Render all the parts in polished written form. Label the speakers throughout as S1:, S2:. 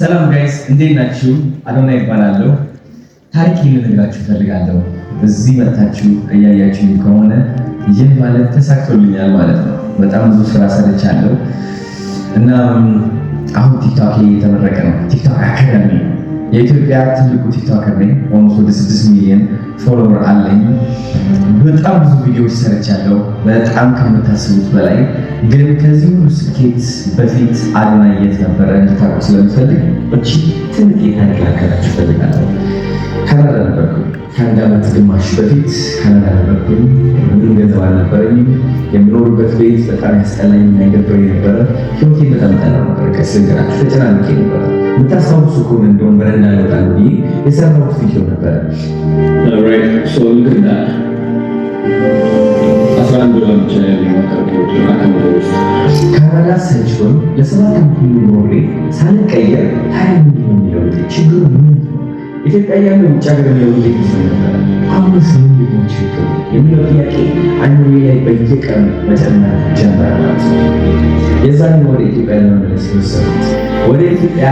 S1: ሰላም ጋይስ እንዴት ናችሁ? አዶናይ ይባላለሁ። ታሪክ ልነግራችሁ ፈልጋለሁ። እዚህ መታችሁ እያያችሁ ከሆነ ይህ ማለት ተሳክቶልኛል ማለት ነው። በጣም ብዙ ስራ ሰርቻለሁ እና አሁን ቲክቶክ እየተመረቀ ነው። ቲክቶክ አካዳሚ የኢትዮጵያ ትልቁ ቲክቶከር ነኝ። ኦልሞስት ወደ 6 ሚሊዮን ፎሎወር አለኝ። በጣም ብዙ ቪዲዮዎች ሰርቻለሁ፣ በጣም ከምታስቡት በላይ። ግን ከዚህ ሁሉ ስኬት በፊት አዶናይ የት ነበረ እንድታውቁ ስለምፈልግ እቺ ትልቅ የታሪክ ላካፍላችሁ እፈልጋለሁ። ካናዳ ነበርኩኝ። ከአንድ ዓመት ግማሽ በፊት ካናዳ ነበርኩኝ። ምንም ገንዘብ አልነበረኝም። የምኖርበት ቤት በጣም ያስጠላኝ እና የደበረኝ ነበረ። ህይወቴ በጣም ጠላው ነበር። ከስንገራችሁ ተጨናንቄ ነበረ። የምታስታውሱ ከሆነ እንደውም በረንዳ ይወጣል ብዬ የሰራሁት ቪዲዮ ነበረ። ካናዳ ሰጅቶን ለ7 ዓመት ሙሉ ኖሬ ሳልቀየር 20 ሚሊዮን የሚለውጥ ችግሩ ምን? ኢትዮጵያ ያለው ውጭ ሀገር ነው ይመስል ነበር። አሁንስ ምን ሊሆን ችግሩ የሚለው ጥያቄ አይምሮዬ ላይ በየቀኑ መጨመር ጀመረ ማለት ነው። የዛኔ ወደ ኢትዮጵያ ለመመለስ የወሰኑት ወደ ኢትዮጵያ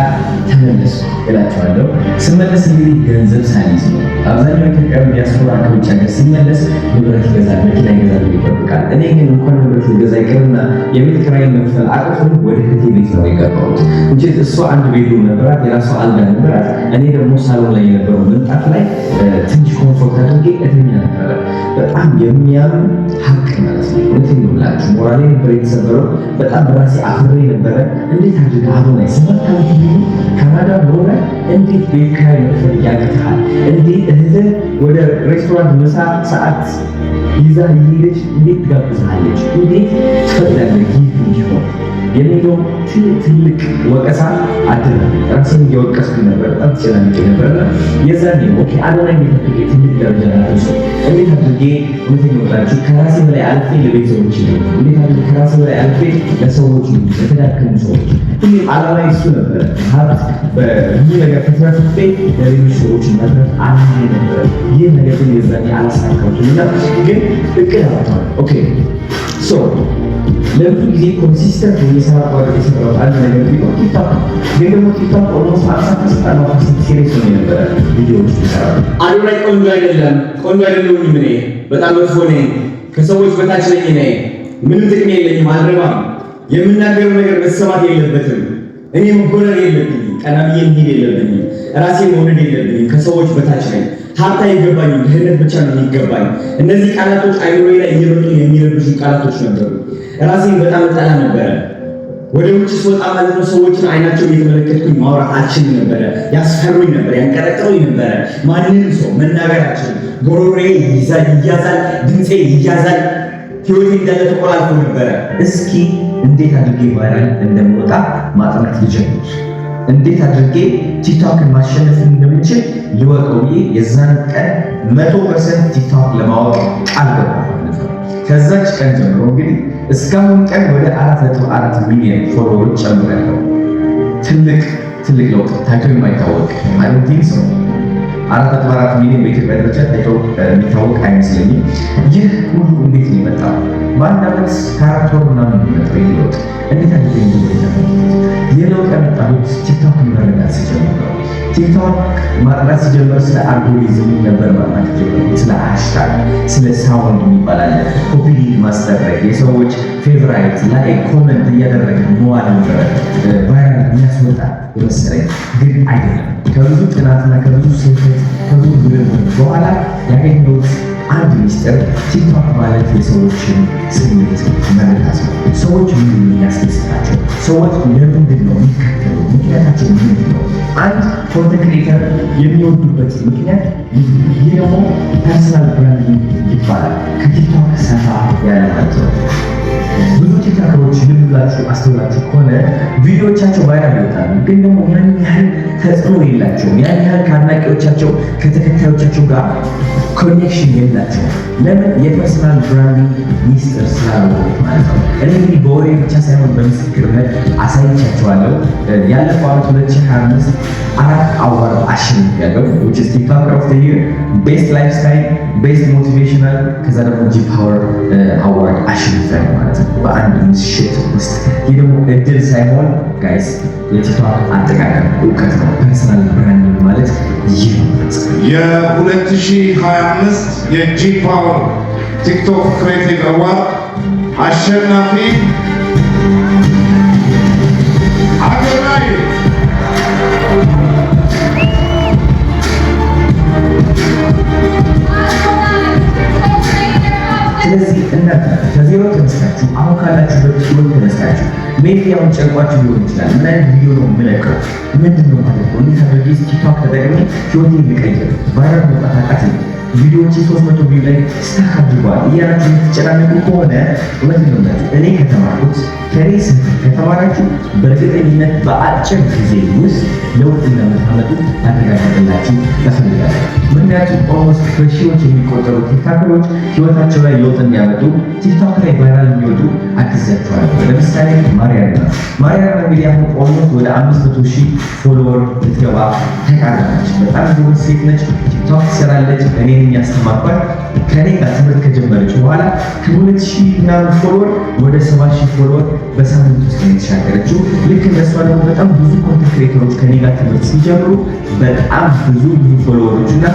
S1: ተመለስኩ እላቸዋለሁ። ስመለስ እንግዲህ ገንዘብ ሳይዝ ነው። አብዛኛው ኢትዮጵያዊ ዲያስፖራ ከውጭ ሀገር ሲመለስ ንብረት ይገዛል፣ መኪና ይገዛል ይጠብቃል። እኔ ግን እንኳን ንብረት ልገዛ ይቅርና የቤት ኪራይን መክፈል አቅቶኝ ወደ እህቴ ቤት ነው የገባሁት። እንጂ እሷ አንድ ቤድሩም ነበራት፣ የራሷ አልጋ ነበራት። እኔ ደግሞ ሳሎን ላይ የነበረው ምንጣፍ ላይ ትንሽ ኮምፎርት አድርጌ እተኛ ነበረ። በጣም የሚያም ሀቅ ማለት ነው። እውነቴን ነው የምላችሁ። ሞራሌ ነበር የተሰበረው። በጣም በራሴ አፍሬ ነበረ። እንዴት አድርገ አዶናይ 7 ዓመት ሙሉ ካናዳ ኖረ እንዴት ቤት ኪራይ መክፈል ያቅትሃል? እንዴት እህትህ ወደ ሬስቶራንት ምሳ ሰዓት ይዛ ይሄደች እንዴት ትጋብዝሃለች? እንዴት ትፈቅዳለህ? ይህ እንዲሆን የሚለው ትልቅ ወቀሳ አድርገ ራሴን እየወቀስኩኝ ነበር። በጣም ተጨናንቄ ነበርና የዛኔ ኦኬ አዶናይ እንዴት ትልቅ ደረጃ ደርሶ እንዴት አድርጌ እውነተኛ ወጣችሁ ከራሴ በላይ አልፌ ለቤተሰቦች ነው። እንዴት አድርጌ ከራሴ በላይ አልፌ ለሰዎች ነው፣ ለተዳከሙ ሰዎች ሁሌም ዓላማዬ እሱ ነበር። ሀብት በዚህ ነገር ከተረፍኩ ለሌሎች ሰዎች ማድረግ አላማዬ ነበር። ይህ ነገር ግን የዛኔ አላሳካሁትም እና ግን እቅድ አውጥቷል። ኦኬ ሶ ለብዙ ጊዜ ኮንሲስተንት የሰራው አንድ ነገር ቢሆን ቲክቶክ ግን ደግሞ ቲክቶክ ኦልሞስት 50% ሲሪየስ ነው የነበረ ቪዲዮዎች ይሰራሉ።
S2: አዶናይ ቆንጆ አይደለም፣ ቆንጆ አይደለም። ምን በጣም መጥፎ ነኝ፣ ከሰዎች በታች ነኝ፣ ነኝ ምንም ጥቅም የለኝም፣ አልረባም፣ የምናገረው ነገር መሰማት የለበትም፣ እኔ መጎረር የለብኝም፣ ቀና ብዬ መሄድ የለብኝም፣ ራሴን መውደድ የለብኝም፣ ከሰዎች በታች ነኝ፣ ሀብት አይገባኝም፣ ድህነት ብቻ ነው የሚገባኝ። እነዚህ ቃላቶች አይምሮዬ ላይ እየመጡ የሚረብሹ ቃላቶች ነበሩ። ራሴን በጣም ጠላ ነበረ። ወደ ውጭ ስወጣ ማለት ነው ሰዎችን አይናቸውን እየተመለከትኩኝ ማውራት አልችልም ነበረ። ያስፈሩኝ ነበር፣ ያንቀጠቅጡኝ ነበረ። ማንንም ሰው መናገር አልችልም። ጎሮሮዬ ይያዛል፣ ድምፄ ይያዛል። ህይወቴ እንዳለ ተቆላልፎ ነበረ።
S1: እስኪ እንዴት አድርጌ ቫይራል እንደምወጣ ማጥናት ልጀምር። እንዴት አድርጌ ቲክቶክን ማሸነፍ እንደምችል ልወቀው ብዬ የዛን ቀን 100% ቲክቶክ ለማወቅ ቃል ገባሁ። ከዛች ቀን ጀምሮ እንግዲህ እስካሁን ቀን ወደ 4.4 ሚሊዮን ፎሎወሮች ጨምሬያለሁ። ትልቅ ለውጥ ታይቶ የማይታወቅ ማለት ነው። 4.4 ሚሊዮን በኢትዮጵያ ደረጃ ታይቶ የሚታወቅ አይመስለኝም። ይህ ሁሉ እንዴት ነው የመጣው? በአንድ ዓመት ከ4 ወር ምናምን የሚመጣው ለውጥ እንዴት አድርጌ የለውጥ ያመጣሁት ቲክቶክ መረዳት ሲጀምር ነው። ቲክቶክ ማጥናት ሲጀምር ስለ አልጎሪዝም ነበር ማጥናት ጀመርኩ። ስለ ሃሽታግ፣ ስለ ሳውንድ የሚባል አለ። ኮፒ ሊንክ ማስደረግ፣ የሰዎች ፌቨራይት ላይ ኮመንት እያደረገ መዋል ነበረ ቫይራል የሚያስወጣ የመሰለኝ፣ ግን አይደለም። ከብዙ ጥናትና ከብዙ ስህተት ከብዙ ምርምር በኋላ ያገኘሁት አንድ ሚስጥር ቲክቶክ ማለት የሰዎችን ስሜት መረዳት ነው። ሰዎች ምንድን ነው የሚያስደስታቸው? ሰዎች ለምንድን ነው የሚከተሉ? ምክንያታቸው ምንድን ነው? አንድ ኮንተንት ክሬተር የሚወዱበት ምክንያት ይህ ደግሞ ፐርሰናል ብራንዲንግ ይባላል። ከቲክቶክ ሰፋ ያለ ማለት ነው። ብዙ ቲክቶከሮች ልብ ብላችሁ አስተውላችሁ ከሆነ ቪዲዮዎቻቸው ቫይራል ይወጣሉ፣ ግን ደግሞ ያን ያህል ተጽዕኖ የላቸውም። ያን ያህል ከአድናቂዎቻቸው ከተከታዮቻቸው ጋር ኮኔክሽን የላቸውም። ለምን? የፐርሰናል ብራንዲንግ ሚስጥር ስላላወቁት ማለት ነው። እኔ እንግዲህ በወሬ ብቻ ሳይሆን በምስክርነት አሳይቻቸዋለሁ። ያለፈው ዓመት 2025 4 አዋርድ አሸንፊያለሁ። which is TikToker of the year, best lifestyle, best motivational ከዛ ደግሞ ጂ ፓወር አዋርድ አሸንፊያለሁ ማለት ነው በአንድ ምሽት ውስጥ። ይህ ደግሞ እድል ሳይሆን ጋይስ የቲክቶክ አጠቃቀም እውቀት ነው። ፐርሰናል ብራንዲንግ ማለት ይህ ነው።
S3: የ2025 የጂ ፓወር ቲክቶክ ክሬቲቭ አዋርድ አሸናፊ አዶናይ።
S1: ስለዚህ እናንተ ከዜሮ ተነስታችሁ አሁን ካላችሁበት ህይወት ተነስታችሁ ሜቢ አሁን ጨንቋችሁ ሊሆን ይችላል። ምን አይነት ቪዲዮ ነው የምለቀው? ምንድን ነው ማለት ነው? እንዴት አድርጌ ቲክቶክ ተጠቅሜ ህይወቴን ልቀይር? ቫይራል መውጣት አቃተኝ፣ ቪዲዮዎቼ 300 ቪው ላይ ስታክ አድርገዋል እያላችሁ የምትጨናነቁ ከሆነ እውነት ነው እኔ ከተማርኩት ከኔ ስህተት ከተማራችሁ በእርግጠኝነት በአጭር ጊዜ ውስጥ ለውጥ እንደምታመጡ አረጋግጥላችሁ እፈልጋለሁ። ምክንያቱም ኦልሞስት በሺዎች የሚቆጠሩ ቲክቶከሮች ህይወታቸው ላይ ለውጥ እንዲያመጡ ቲክቶክ ላይ ቫይራል እንዲወጡ አግዛቸዋለሁ። ለምሳሌ ማርያም እንግዲህ አሁን ኦልሞስት ወደ 500,000 ፎሎወር ልትገባ ተቃርባለች። በጣም ጎበዝ ሴት ነች። ቲክቶክ ትሰራለች። እኔ ያስተማርኳት ከኔ ጋር ትምህርት ከጀመረች በኋላ ከ2,000 ምናምን ፎሎወር ወደ 7,000 ፎሎወር በሳምንት ውስጥ ነው የተሻገረችው። ልክ እንደሷ ደግሞ በጣም ብዙ ኮንተንት ክሬተሮች ከኔ ጋር ትምህርት ሲጀምሩ በጣም ብዙ ፎሎወሮች እና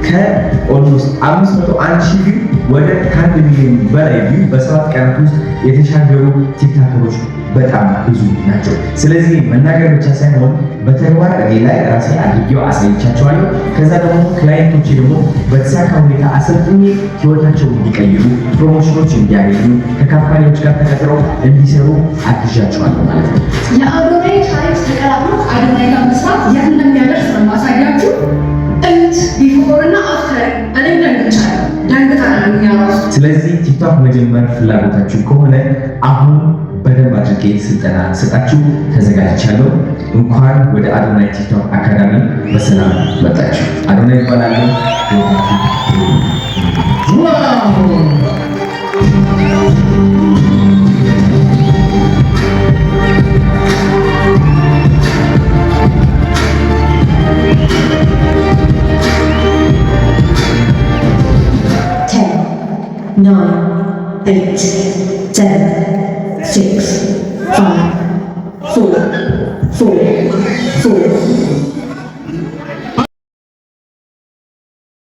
S1: ከኦልሞስት 501,000 ቪው ወደ 1 ሚሊዮን በላይ ቪው በ7 ቀናት ውስጥ የተሻገሩ ቲክቶከሮች በጣም ብዙ ናቸው። ስለዚህ መናገር ብቻ ሳይሆን በተግባር እኔ ላይ ራሴ አድርጌው አሳይቻቸዋለሁ። ከዛ ደግሞ ክላይንቶች ደግሞ በተሳካ ሁኔታ አሰልጥኜ ህይወታቸውን እንዲቀይሩ፣ ፕሮሞሽኖች እንዲያገኙ፣ ከካምፓኒዎች ጋር ተቀጥረው እንዲሰሩ አግዣቸዋለሁ ማለት ነው።
S4: የአዶናይ ታሪክ ተቀላቅሎ አዶናይ ጋር መስራት የት እንደሚያደርስ ነው ማሳያችሁ። እዩት፣ ቢፎር እና አፍተር። እኔ ደንግጣለሁ እኛ ራሱ።
S1: ስለዚህ ቲክቶክ መጀመር ፍላጎታችሁ ከሆነ አሁን በደንብ አድርጌ ስልጠና ሰጣችሁ ተዘጋጅቻለሁ። እንኳን ወደ አዶናይ ቲክቶክ አካዳሚ በሰላም መጣችሁ። አዶናይ ይባላል።
S5: Nine, 8, 7